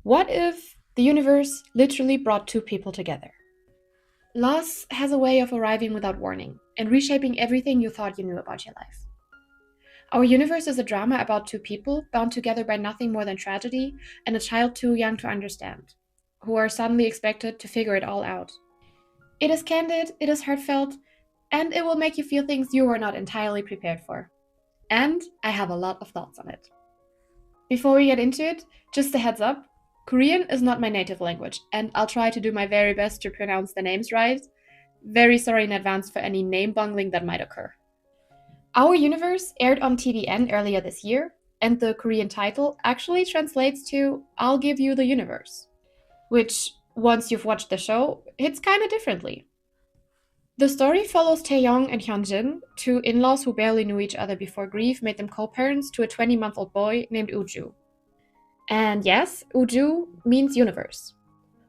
What if the universe literally brought two people together? Loss has a way of arriving without warning and reshaping everything you thought you knew about your life. Our universe is a drama about two people bound together by nothing more than tragedy and a child too young to understand, who are suddenly expected to figure it all out. It is candid, it is heartfelt, and it will make you feel things you were not entirely prepared for. And I have a lot of thoughts on it. Before we get into it, just a heads up, Korean is not my native language, and I'll try to do my very best to pronounce the names right. Very sorry in advance for any name bungling that might occur. Our Universe aired on TVN earlier this year, and the Korean title actually translates to I'll Give You the Universe, which, once you've watched the show, hits kinda differently. The story follows Taeyong and Hyunjin, two in-laws who barely knew each other before grief made them co-parents to a 20-month-old boy named Uju. And yes, Uju means universe.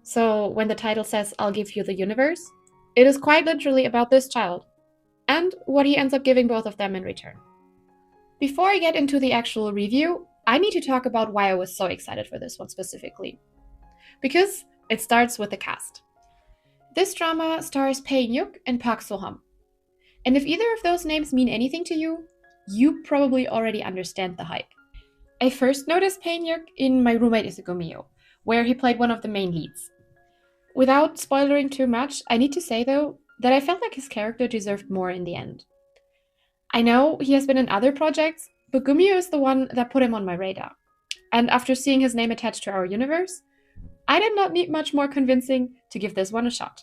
So when the title says I'll give you the universe, it is quite literally about this child, and what he ends up giving both of them in return. Before I get into the actual review, I need to talk about why I was so excited for this one specifically. Because it starts with the cast. This drama stars Baeinhyuk and Parkseoham. And if either of those names mean anything to you, you probably already understand the hype. I first noticed Baeinhyuk in My Roommate is a Gomeo, where he played one of the main leads. Without spoiling too much, I need to say though, that I felt like his character deserved more in the end. I know he has been in other projects, but Gomeo is the one that put him on my radar. And after seeing his name attached to our universe, I did not need much more convincing to give this one a shot.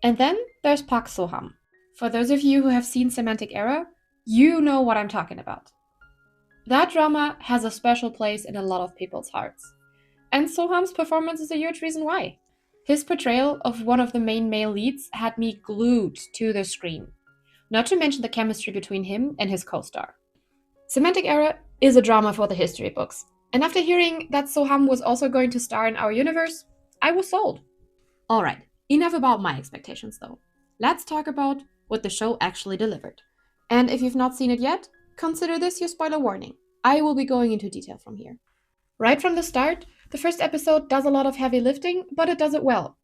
And then there's Park Soham. For those of you who have seen Semantic Error, you know what I'm talking about. That drama has a special place in a lot of people's hearts. And Soham's performance is a huge reason why. His portrayal of one of the main male leads had me glued to the screen. Not to mention the chemistry between him and his co-star. Semantic Error is a drama for the history books. And after hearing that Soham was also going to star in our universe, I was sold. Alright, enough about my expectations though. Let's talk about what the show actually delivered. And if you've not seen it yet, consider this your spoiler warning. I will be going into detail from here. Right from the start, the first episode does a lot of heavy lifting, but it does it well.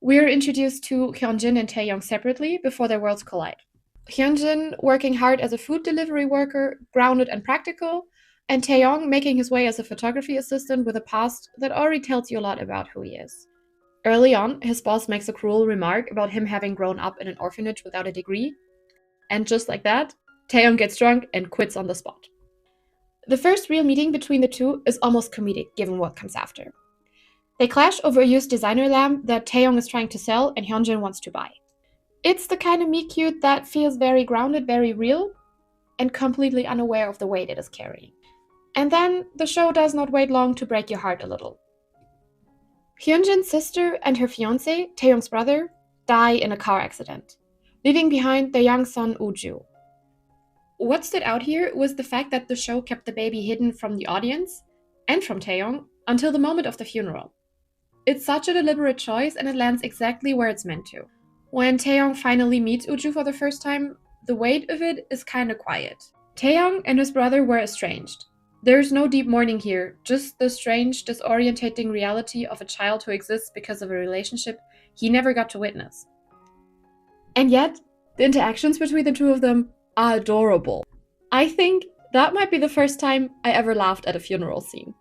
We're introduced to Hyunjin and Taeyong separately before their worlds collide. Hyunjin working hard as a food delivery worker, grounded and practical, and Taeyong making his way as a photography assistant with a past that already tells you a lot about who he is. Early on, his boss makes a cruel remark about him having grown up in an orphanage without a degree, and just like that, Taeyong gets drunk and quits on the spot. The first real meeting between the two is almost comedic given what comes after. They clash over a used designer lamp that Taeyong is trying to sell and Hyunjin wants to buy. It's the kind of meet-cute that feels very grounded, very real, and completely unaware of the weight it is carrying. And then, the show does not wait long to break your heart a little. Hyunjin's sister and her fiancé, Taeyong's brother, die in a car accident, leaving behind their young son Uju. What stood out here was the fact that the show kept the baby hidden from the audience, and from Taeyong, until the moment of the funeral. It's such a deliberate choice and it lands exactly where it's meant to. When Taeyong finally meets Uju for the first time, the weight of it is kinda quiet. Taeyong and his brother were estranged. There's no deep mourning here, just the strange, disorientating reality of a child who exists because of a relationship he never got to witness. And yet, the interactions between the two of them are adorable. I think that might be the first time I ever laughed at a funeral scene.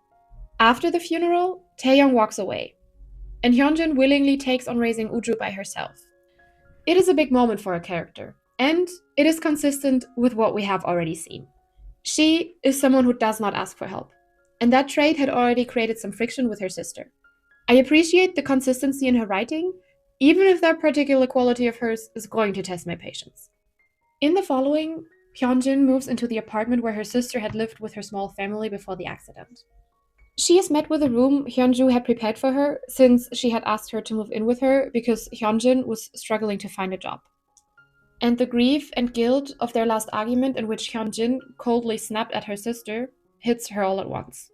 After the funeral, Taeyong walks away, and Hyunjin willingly takes on raising Uju by herself. It is a big moment for a character, and it is consistent with what we have already seen. She is someone who does not ask for help, and that trait had already created some friction with her sister. I appreciate the consistency in her writing, even if that particular quality of hers is going to test my patience. In the following, Hyunjin moves into the apartment where her sister had lived with her small family before the accident. She is met with a room Hyunju had prepared for her since she had asked her to move in with her because Hyunjin was struggling to find a job. And the grief and guilt of their last argument in which Hyunjin coldly snapped at her sister hits her all at once.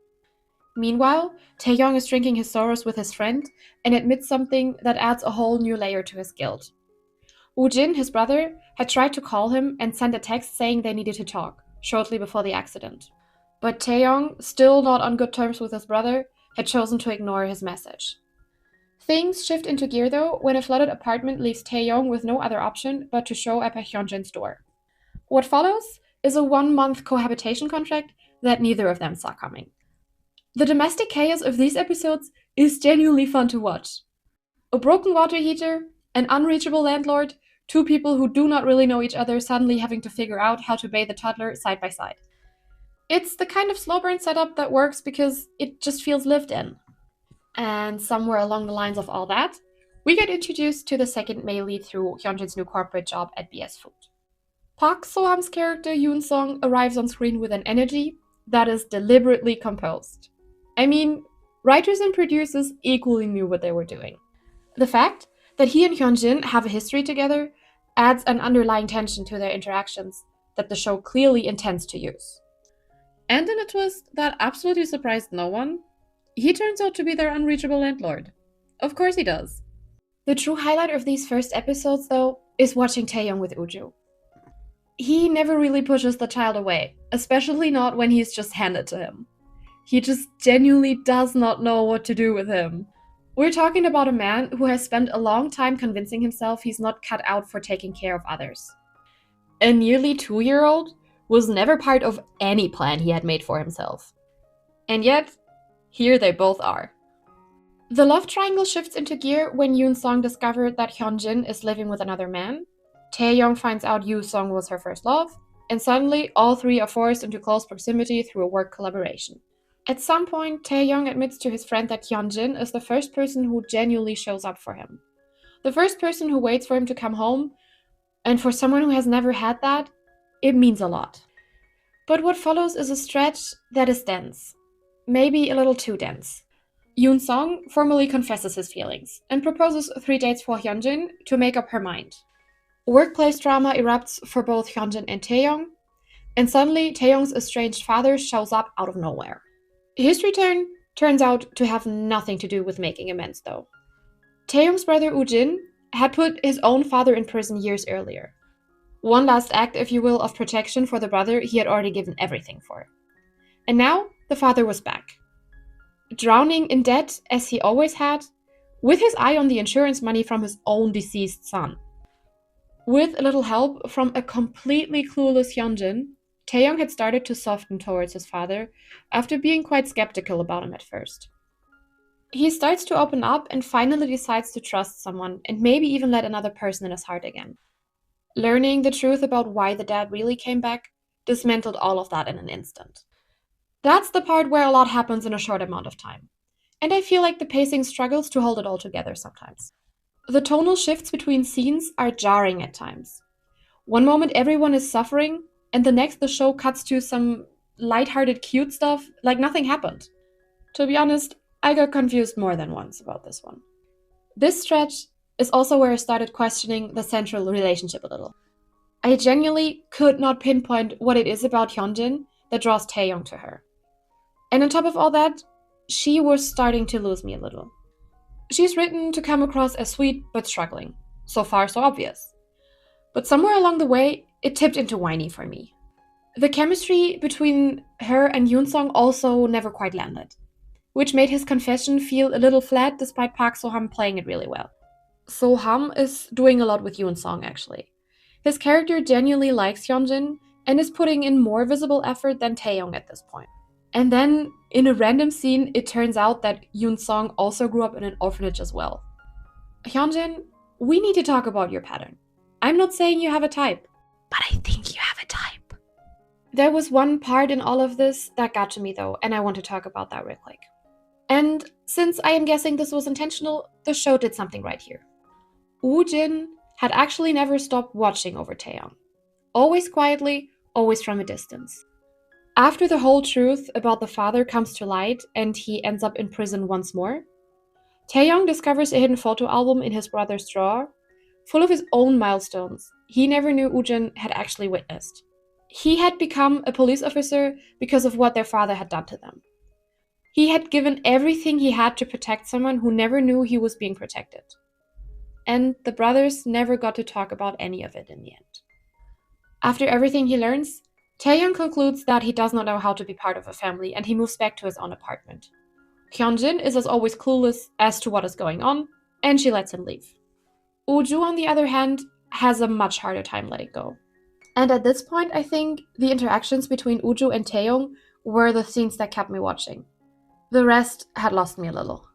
Meanwhile, Taeyong is drinking his sorrows with his friend and admits something that adds a whole new layer to his guilt. Woojin, his brother, had tried to call him and sent a text saying they needed to talk, shortly before the accident. But Taeyong, still not on good terms with his brother, had chosen to ignore his message. Things shift into gear though when a flooded apartment leaves Taeyong with no other option but to show up at Hyunjin's door. What follows is a 1-month cohabitation contract that neither of them saw coming. The domestic chaos of these episodes is genuinely fun to watch. A broken water heater, an unreachable landlord, two people who do not really know each other suddenly having to figure out how to bathe a toddler side by side. It's the kind of slow burn setup that works because it just feels lived in. And somewhere along the lines of all that, we get introduced to the second male lead through Hyunjin's new corporate job at BS Food. Parkseoham's character Yoon Song arrives on screen with an energy that is deliberately composed. I mean, writers and producers equally knew what they were doing. The fact that he and Hyunjin have a history together adds an underlying tension to their interactions that the show clearly intends to use. And in a twist that absolutely surprised no one, he turns out to be their unreachable landlord. Of course he does. The true highlight of these first episodes, though, is watching Taeyong with Uju. He never really pushes the child away, especially not when he's just handed to him. He just genuinely does not know what to do with him. We're talking about a man who has spent a long time convincing himself he's not cut out for taking care of others. A nearly 2-year-old was never part of any plan he had made for himself. And yet, here they both are. The love triangle shifts into gear when Yoon Song discovered that Hyunjin is living with another man. Taeyong finds out Yoo Song was her first love, and suddenly all three are forced into close proximity through a work collaboration. At some point, Taeyong admits to his friend that Hyunjin is the first person who genuinely shows up for him. The first person who waits for him to come home, and for someone who has never had that, it means a lot. But what follows is a stretch that is dense. Maybe a little too dense. Yoon Song formally confesses his feelings and proposes 3 dates for Hyunjin to make up her mind. Workplace drama erupts for both Hyunjin and Taeyong, and suddenly Taeyong's estranged father shows up out of nowhere. His return turns out to have nothing to do with making amends, though. Taeyong's brother Ujin had put his own father in prison years earlier. One last act, if you will, of protection for the brother he had already given everything for. And now, the father was back. Drowning in debt, as he always had, with his eye on the insurance money from his own deceased son. With a little help from a completely clueless Hyunjin, Taeyong had started to soften towards his father after being quite skeptical about him at first. He starts to open up and finally decides to trust someone and maybe even let another person in his heart again. Learning the truth about why the dad really came back dismantled all of that in an instant. That's the part where a lot happens in a short amount of time, and I feel like the pacing struggles to hold it all together sometimes. The tonal shifts between scenes are jarring at times. One moment everyone is suffering, and the next the show cuts to some lighthearted cute stuff like nothing happened. To be honest, I got confused more than once about this one. This stretch is also where I started questioning the central relationship a little. I genuinely could not pinpoint what it is about Hyunjin that draws Taeyong to her. And on top of all that, she was starting to lose me a little. She's written to come across as sweet but struggling. So far, so obvious. But somewhere along the way, it tipped into whiny for me. The chemistry between her and Yoon Song also never quite landed, which made his confession feel a little flat despite Park So-ham playing it really well. So-ham is doing a lot with Yoon Song, actually. His character genuinely likes Hyunjin and is putting in more visible effort than Taeyong at this point. And then, in a random scene, it turns out that Yoon Song also grew up in an orphanage as well. Hyunjin, we need to talk about your pattern. I'm not saying you have a type, but I think you have a type. There was one part in all of this that got to me though, and I want to talk about that real quick. And since I am guessing this was intentional, the show did something right here. Woo-jin had actually never stopped watching over Taeyong. Always quietly, always from a distance. After the whole truth about the father comes to light and he ends up in prison once more, Taeyong discovers a hidden photo album in his brother's drawer, full of his own milestones he never knew Woo-jin had actually witnessed. He had become a police officer because of what their father had done to them. He had given everything he had to protect someone who never knew he was being protected. And the brothers never got to talk about any of it in the end. After everything he learns, Taeyong concludes that he does not know how to be part of a family and he moves back to his own apartment. Hyunjin is as always clueless as to what is going on, and she lets him leave. Uju, on the other hand, has a much harder time letting go. And at this point, I think the interactions between Uju and Taeyong were the scenes that kept me watching. The rest had lost me a little.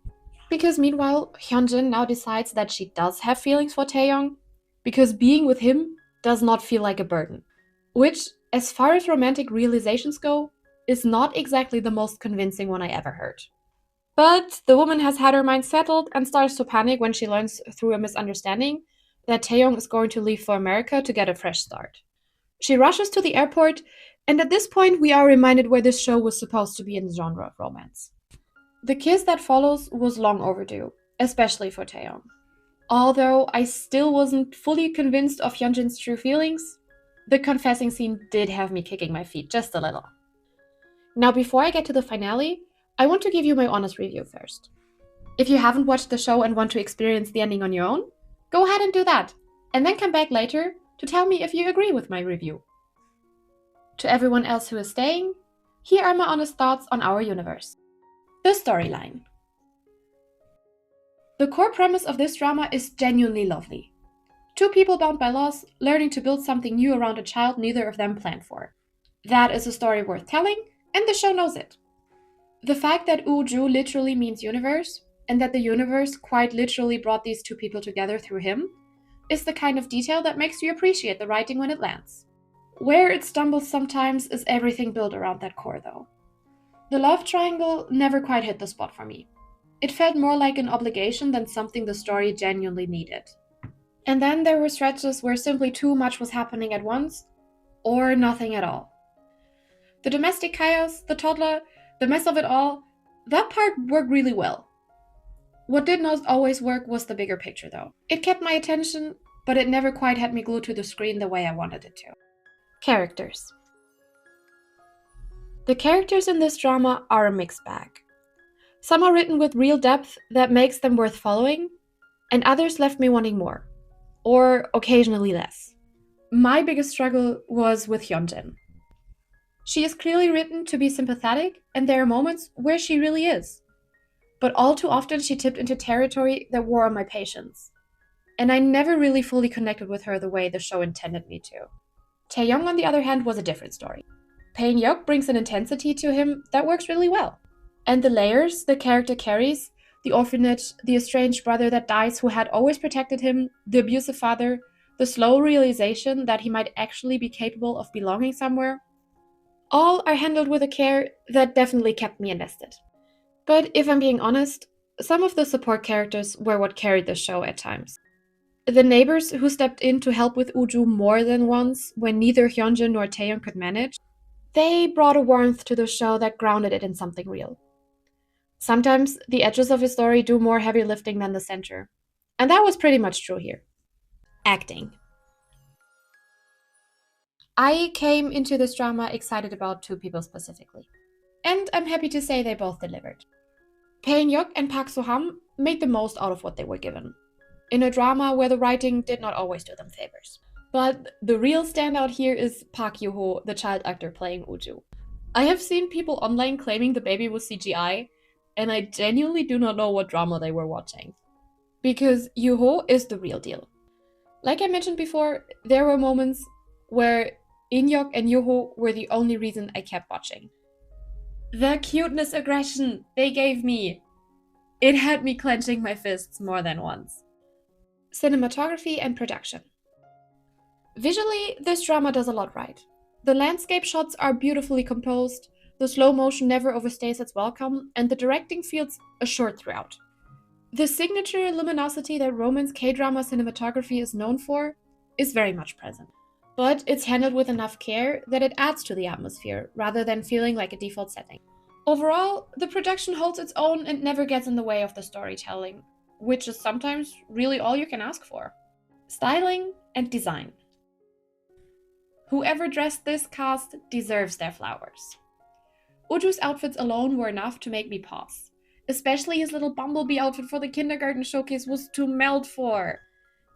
Because meanwhile, Hyunjin now decides that she does have feelings for Taeyong, because being with him does not feel like a burden. Which, as far as romantic realizations go, is not exactly the most convincing one I ever heard. But the woman has had her mind settled and starts to panic when she learns through a misunderstanding that Taeyong is going to leave for America to get a fresh start. She rushes to the airport, and at this point we are reminded where this show was supposed to be in the genre of romance. The kiss that follows was long overdue, especially for Taeyong. Although I still wasn't fully convinced of Hyunjin's true feelings, the confessing scene did have me kicking my feet just a little. Now, before I get to the finale, I want to give you my honest review first. If you haven't watched the show and want to experience the ending on your own, go ahead and do that, and then come back later to tell me if you agree with my review. To everyone else who is staying, here are my honest thoughts on our universe. The storyline. The core premise of this drama is genuinely lovely. Two people bound by loss, learning to build something new around a child neither of them planned for. That is a story worth telling, and the show knows it. The fact that Uju literally means universe, and that the universe quite literally brought these two people together through him, is the kind of detail that makes you appreciate the writing when it lands. Where it stumbles sometimes is everything built around that core, though. The love triangle never quite hit the spot for me. It felt more like an obligation than something the story genuinely needed. And then there were stretches where simply too much was happening at once, or nothing at all. The domestic chaos, the toddler, the mess of it all, that part worked really well. What did not always work was the bigger picture, though. It kept my attention, but it never quite had me glued to the screen the way I wanted it to. Characters. The characters in this drama are a mixed bag. Some are written with real depth that makes them worth following, and others left me wanting more, or occasionally less. My biggest struggle was with Hyunjin. She is clearly written to be sympathetic, and there are moments where she really is. But all too often she tipped into territory that wore on my patience. And I never really fully connected with her the way the show intended me to. Taeyong, on the other hand, was a different story. Baeinhyuk brings an intensity to him that works really well. And the layers the character carries, the orphanage, the estranged brother that dies who had always protected him, the abusive father, the slow realization that he might actually be capable of belonging somewhere, all are handled with a care that definitely kept me invested. But if I'm being honest, some of the support characters were what carried the show at times. The neighbors who stepped in to help with Uju more than once when neither Hyunjin nor Taeyong could manage, they brought a warmth to the show that grounded it in something real. Sometimes the edges of a story do more heavy lifting than the center, and that was pretty much true here. Acting. I came into this drama excited about two people specifically, and I'm happy to say they both delivered. Baeinhyuk and Parkseoham made the most out of what they were given, in a drama where the writing did not always do them favors. But the real standout here is Parkyuho, the child actor playing Uju. I have seen people online claiming the baby was CGI, and I genuinely do not know what drama they were watching. Because Yuho is the real deal. Like I mentioned before, there were moments where Inhyuk and Yuho were the only reason I kept watching. The cuteness aggression they gave me, it had me clenching my fists more than once. Cinematography and production. Visually, this drama does a lot right. The landscape shots are beautifully composed, the slow motion never overstays its welcome, and the directing feels assured throughout. The signature luminosity that romance K-drama cinematography is known for is very much present. But it's handled with enough care that it adds to the atmosphere, rather than feeling like a default setting. Overall, the production holds its own and never gets in the way of the storytelling, which is sometimes really all you can ask for. Styling and design. Whoever dressed this cast deserves their flowers. Uju's outfits alone were enough to make me pause. Especially his little bumblebee outfit for the kindergarten showcase was to melt for.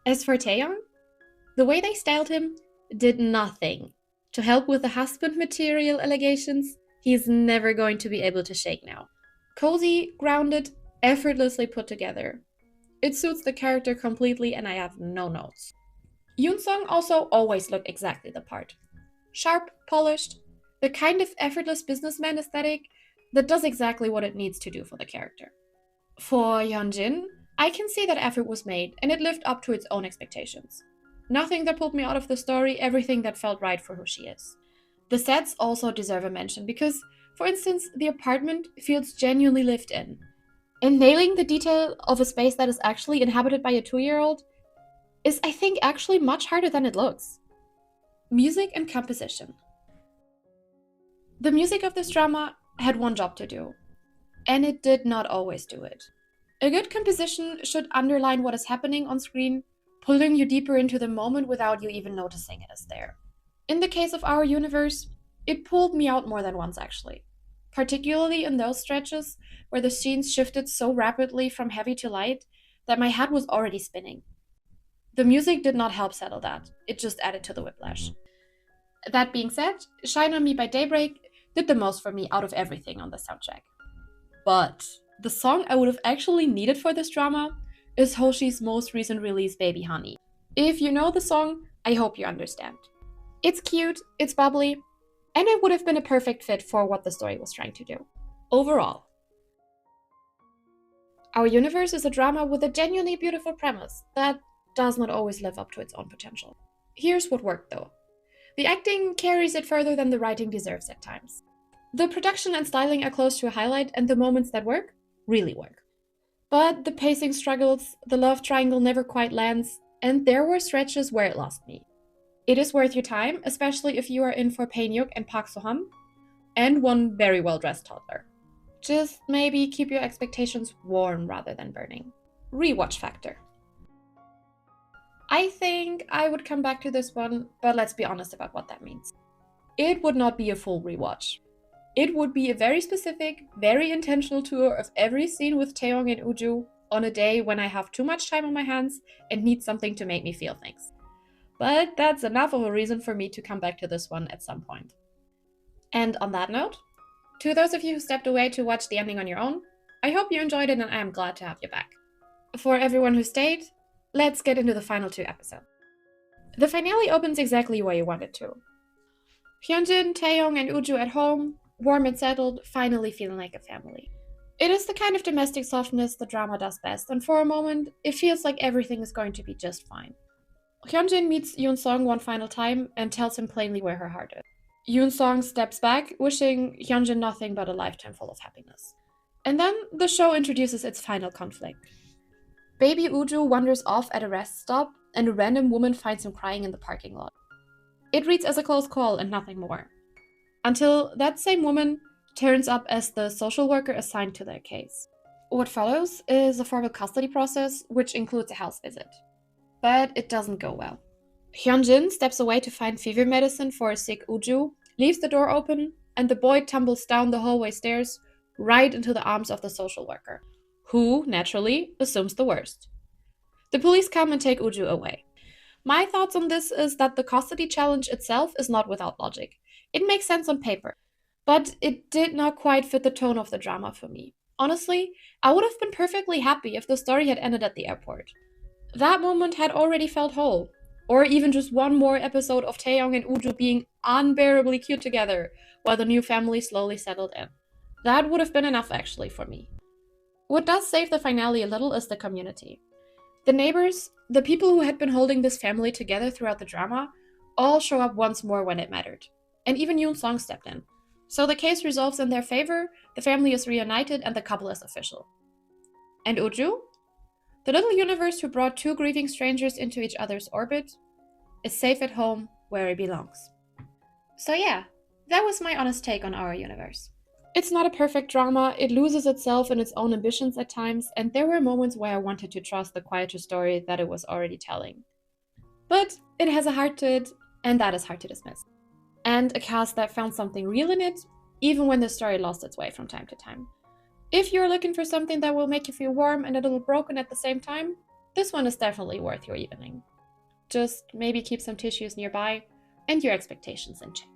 As for Taeyong, the way they styled him did nothing to help with the husband material allegations he's never going to be able to shake now. Cozy, grounded, effortlessly put together. It suits the character completely and I have no notes. Yoonsung also always looked exactly the part. Sharp, polished, the kind of effortless businessman aesthetic that does exactly what it needs to do for the character. For Hyunjin, I can see that effort was made and it lived up to its own expectations. Nothing that pulled me out of the story, everything that felt right for who she is. The sets also deserve a mention because, for instance, the apartment feels genuinely lived in. And nailing the detail of a space that is actually inhabited by a 2-year-old is, I think, actually much harder than it looks. Music and composition. The music of this drama had one job to do, and it did not always do it. A good composition should underline what is happening on screen, pulling you deeper into the moment without you even noticing it is there. In the case of Our Universe, it pulled me out more than once actually, particularly in those stretches where the scenes shifted so rapidly from heavy to light that my head was already spinning. The music did not help settle that, it just added to the whiplash. That being said, Shine on Me by Daybreak did the most for me out of everything on the soundtrack. But the song I would have actually needed for this drama is Hoshi's most recent release, Baby Honey. If you know the song, I hope you understand. It's cute, it's bubbly, and it would have been a perfect fit for what the story was trying to do. Overall, Our Universe is a drama with a genuinely beautiful premise that does not always live up to its own potential. Here's what worked though. The acting carries it further than the writing deserves at times. The production and styling are close to a highlight, and the moments that work really work. But the pacing struggles, the love triangle never quite lands, and there were stretches where it lost me. It is worth your time, especially if you are in for Baeinhyuk and parkseoham, and one very well-dressed toddler. Just maybe keep your expectations warm rather than burning. Rewatch factor. I think I would come back to this one, but let's be honest about what that means. It would not be a full rewatch. It would be a very specific, very intentional tour of every scene with Taeyong and Uju on a day when I have too much time on my hands and need something to make me feel things. But that's enough of a reason for me to come back to this one at some point. And on that note, to those of you who stepped away to watch the ending on your own, I hope you enjoyed it and I am glad to have you back. For everyone who stayed, let's get into the final 2 episodes. The finale opens exactly where you want it to. Hyunjin, Taeyong, and Uju at home, warm and settled, finally feeling like a family. It is the kind of domestic softness the drama does best, and for a moment, it feels like everything is going to be just fine. Hyunjin meets Yoon-sung one final time and tells him plainly where her heart is. Yoon-sung steps back, wishing Hyunjin nothing but a lifetime full of happiness. And then the show introduces its final conflict. Baby Uju wanders off at a rest stop, and a random woman finds him crying in the parking lot. It reads as a close call and nothing more. Until that same woman turns up as the social worker assigned to their case. What follows is a formal custody process, which includes a house visit. But it doesn't go well. Hyunjin steps away to find fever medicine for a sick Uju, leaves the door open, and the boy tumbles down the hallway stairs right into the arms of the social worker, who, naturally, assumes the worst. The police come and take Uju away. My thoughts on this is that the custody challenge itself is not without logic. It makes sense on paper, but it did not quite fit the tone of the drama for me. Honestly, I would have been perfectly happy if the story had ended at the airport. That moment had already felt whole. Or even just one more episode of Taeyong and Uju being unbearably cute together while the new family slowly settled in. That would have been enough actually for me. What does save the finale a little is the community. The neighbors, the people who had been holding this family together throughout the drama, all show up once more when it mattered. And even Yoon-sung stepped in. So the case resolves in their favor, the family is reunited, and the couple is official. And Uju? The little universe who brought 2 grieving strangers into each other's orbit is safe at home where it belongs. So yeah, that was my honest take on Our Universe. It's not a perfect drama, it loses itself in its own ambitions at times, and there were moments where I wanted to trust the quieter story that it was already telling. But it has a heart to it, and that is hard to dismiss. And a cast that found something real in it, even when the story lost its way from time to time. If you're looking for something that will make you feel warm and a little broken at the same time, this one is definitely worth your evening. Just maybe keep some tissues nearby and your expectations in check.